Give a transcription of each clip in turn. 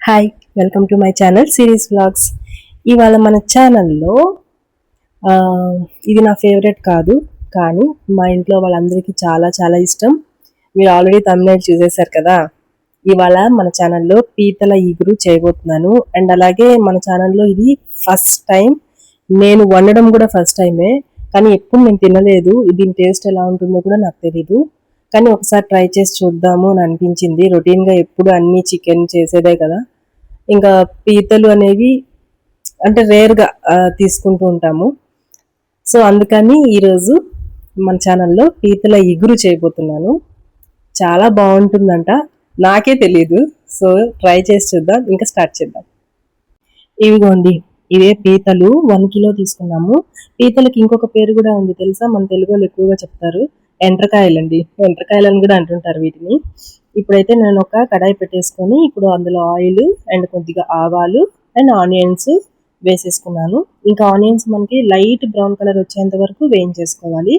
Hi, welcome to my channel series vlogs. ఇవాళ మన ఛానల్లో ఇది నా ఫేవరెట్ కాదు, కానీ మా ఇంట్లో వాళ్ళందరికీ చాలా చాలా ఇష్టం. మీరు ఆల్రెడీ తమిళనాడు చూసేశారు కదా. ఇవాళ మన ఛానల్లో పీతల ఇగురు చేయబోతున్నాను. అండ్ అలాగే మన ఛానల్లో ఇది ఫస్ట్ టైం, నేను వండడం కూడా ఫస్ట్ టైమే. కానీ ఎప్పుడు నేను తినలేదు, దీని టేస్ట్ ఎలా ఉంటుందో కూడా నాకు తెలీదు. కానీ ఒకసారి ట్రై చేసి చూద్దాము అని అనిపించింది. రొటీన్గా ఎప్పుడు అన్ని చికెన్ చేసేదే కదా, ఇంకా పీతలు అనేవి అంటే రేర్గా తీసుకుంటూ ఉంటాము. సో అందుకని ఈరోజు మన ఛానల్లో పీతల ఇగురు చేయబోతున్నాను. చాలా బాగుంటుందంట, నాకే తెలీదు. సో ట్రై చేసి చూద్దాం, ఇంకా స్టార్ట్ చేద్దాం. ఇవిగోండి, ఇవే పీతలు 1 కిలో తీసుకున్నాము. పీతలకి ఇంకొక పేరు కూడా ఉంది తెలుసా, మన తెలుగులో ఎక్కువగా చెప్తారు, ఎండ్రకాయలండి. ఎండ్రకాయలని కూడా అంటుంటారు వీటిని. ఇప్పుడైతే నేను ఒక కడాయి పెట్టేసుకొని ఇప్పుడు అందులో ఆయిల్ అండ్ కొద్దిగా ఆవాలు అండ్ ఆనియన్స్ వేసేసుకున్నాను. ఇంకా ఆనియన్స్ మనకి లైట్ బ్రౌన్ కలర్ వచ్చేంత వరకు వేయించేసుకోవాలి.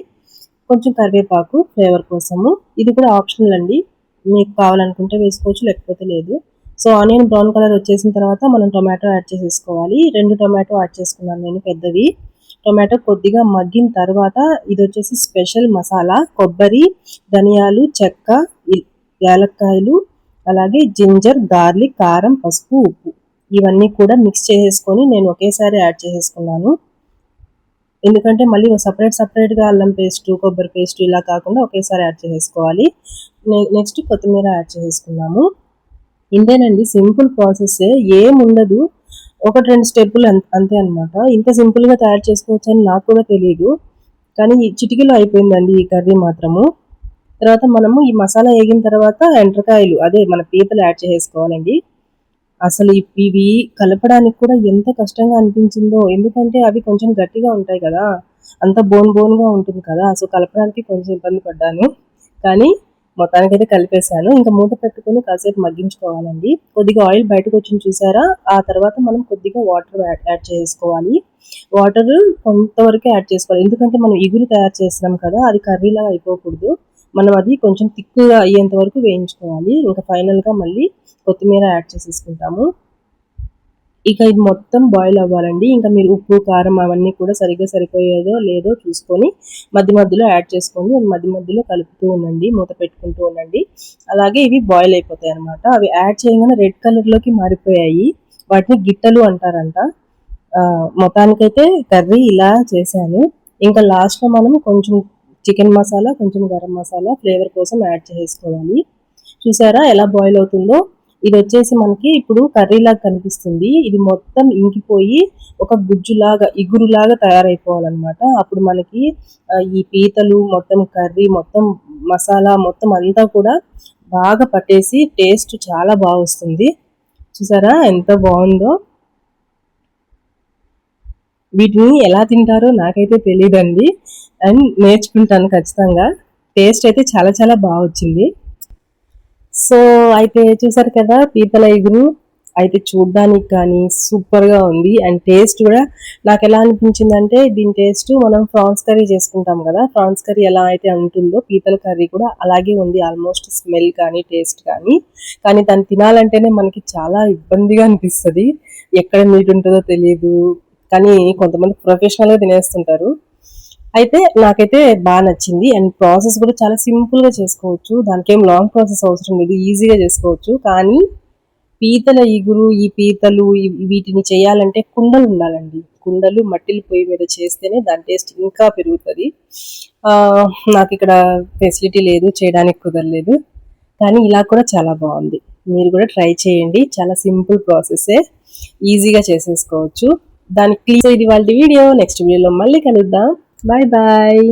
కొంచెం కరివేపాకు ఫ్లేవర్ కోసము, ఇది కూడా ఆప్షనల్ అండి, మీకు కావాలనుకుంటే వేసుకోవచ్చు, లేకపోతే లేదు. సో ఆనియన్ బ్రౌన్ కలర్ వచ్చేసిన తర్వాత మనం టొమాటో యాడ్ చేసేసుకోవాలి. 2 టొమాటో యాడ్ చేసుకున్నాను నేను, పెద్దవి. టొమాటో కొద్దిగా మగ్గిన తర్వాత ఇది వచ్చేసి స్పెషల్ మసాలా, కొబ్బరి, ధనియాలు, చెక్క, యాలక్కాయలు, అలాగే జింజర్, గార్లిక్, కారం, పసుపు, ఉప్పు, ఇవన్నీ కూడా మిక్స్ చేసేసుకొని నేను ఒకేసారి యాడ్ చేసేసుకున్నాను. ఎందుకంటే మళ్ళీ సపరేట్గా అల్లం పేస్ట్, కొబ్బరి పేస్ట్ ఇలా కాకుండా ఒకేసారి యాడ్ చేసేసుకోవాలి. నెక్స్ట్ కొత్తిమీర యాడ్ చేసేసుకున్నాము. ఇంతేనండి, సింపుల్ ప్రాసెస్, ఏముండదు. 1-2 స్టెప్పులు అంతే అనమాట. ఇంత సింపుల్గా తయారు చేసుకోవచ్చు అని నాకు కూడా తెలియదు, కానీ చిటికీలో అయిపోయిందండి ఈ కర్రీ మాత్రము. తర్వాత మనము ఈ మసాలా వేగిన తర్వాత ఎండ్రకాయలు, అదే మన పీతలు యాడ్ చేసేసుకోవాలండి. అసలు ఇవి కలపడానికి కూడా ఎంత కష్టంగా అనిపించిందో, ఎందుకంటే అవి కొంచెం గట్టిగా ఉంటాయి కదా, అంత బోన్గా ఉంటుంది కదా. సో కలపడానికి కొంచెం ఇబ్బంది పడ్డాను, కానీ మొత్తానికైతే కలిపేశాను. ఇంకా మూత పెట్టుకొని కాసేపు మగ్గించుకోవాలండి. కొద్దిగా ఆయిల్ బయటకు వచ్చింది చూసారా, ఆ తర్వాత మనం కొద్దిగా వాటర్ యాడ్ చేసుకోవాలి. వాటర్ కొంతవరకు యాడ్ చేసుకోవాలి, ఎందుకంటే మనం ఇగురు తయారు చేస్తున్నాం కదా, అది కర్రీలాగా అయిపోకూడదు. మనం అది కొంచెం థిక్గా అయ్యేంత వరకు వేయించుకోవాలి. ఇంకా ఫైనల్గా మళ్ళీ కొత్తిమీర యాడ్ చేసేసుకుంటాము. ఇక ఇది మొత్తం బాయిల్ అవ్వాలండి. ఇంకా మీరు ఉప్పు, కారం అవన్నీ కూడా సరిగ్గా సరిపోయేదో లేదో చూసుకొని మధ్యలో యాడ్ చేసుకోండి. మధ్యలో కలుపుతూ ఉండండి, మూత పెట్టుకుంటూ ఉండండి. అలాగే ఇవి బాయిల్ అయిపోతాయి అనమాట. అవి యాడ్ చేయగానే రెడ్ కలర్లోకి మారిపోయాయి, వాటిని గిట్టలు అంటారంట. మొత్తానికైతే కర్రీ ఇలా చేశాను. ఇంకా లాస్ట్లో మనం కొంచెం చికెన్ మసాలా, కొంచెం గరం మసాలా ఫ్లేవర్ కోసం యాడ్ చేసుకోవాలి. చూసారా ఎలా బాయిల్ అవుతుందో. ఇది వచ్చేసి మనకి ఇప్పుడు కర్రీలాగా కనిపిస్తుంది. ఇది మొత్తం ఇంకిపోయి ఒక గుజ్జులాగా, ఇగురులాగా తయారైపోవాలన్నమాట. అప్పుడు మనకి ఈ పీతలు మొత్తం, కర్రీ మొత్తం, మసాలా మొత్తం అంతా కూడా బాగా పట్టేసి టేస్ట్ చాలా బాగా వస్తుంది. చూసారా ఎంత బాగుందో. వీటిని ఎలా తింటారో నాకైతే తెలియదండి, అండ్ నేర్చుకుంటాను ఖచ్చితంగా. టేస్ట్ అయితే చాలా చాలా బాగా వచ్చింది. సో అయితే చూసారు కదా, పీతల ఇగురు అయితే చూడ్డానికి కానీ సూపర్గా ఉంది. అండ్ టేస్ట్ కూడా నాకు ఎలా అనిపించిందంటే, దీని టేస్ట్ మనం ప్రాన్స్ కర్రీ చేసుకుంటాం కదా, ప్రాన్స్ కర్రీ ఎలా అయితే ఉంటుందో పీతల కర్రీ కూడా అలాగే ఉంది. ఆల్మోస్ట్ స్మెల్ కానీ టేస్ట్ కానీ దాన్ని తినాలంటేనే మనకి చాలా ఇబ్బందిగా అనిపిస్తుంది. ఎక్కడ మీట్ ఉంటుందో తెలియదు, కానీ కొంతమంది ప్రొఫెషనల్గా తినేస్తుంటారు. అయితే నాకైతే బాగా నచ్చింది. అండ్ ప్రాసెస్ కూడా చాలా సింపుల్గా చేసుకోవచ్చు, దానికి ఏం లాంగ్ ప్రాసెస్ అవసరం లేదు, ఈజీగా చేసుకోవచ్చు. కానీ పీతల ఇగురు, ఈ పీతలు వీటిని చేయాలంటే కుండలు ఉండాలండి. కుండలు, మట్టిల పొయ్యి మీద చేస్తేనే దాని టేస్ట్ ఇంకా పెరుగుతుంది. నాకు ఇక్కడ ఫెసిలిటీ లేదు, చేయడానికి కుదరలేదు. కానీ ఇలా కూడా చాలా బాగుంది. మీరు కూడా ట్రై చేయండి, చాలా సింపుల్ ప్రాసెసే, ఈజీగా చేసేసుకోవచ్చు. దానికి ఇది వాళ్ళ వీడియో. నెక్స్ట్ వీడియోలో మళ్ళీ కలుద్దాం. Bye bye.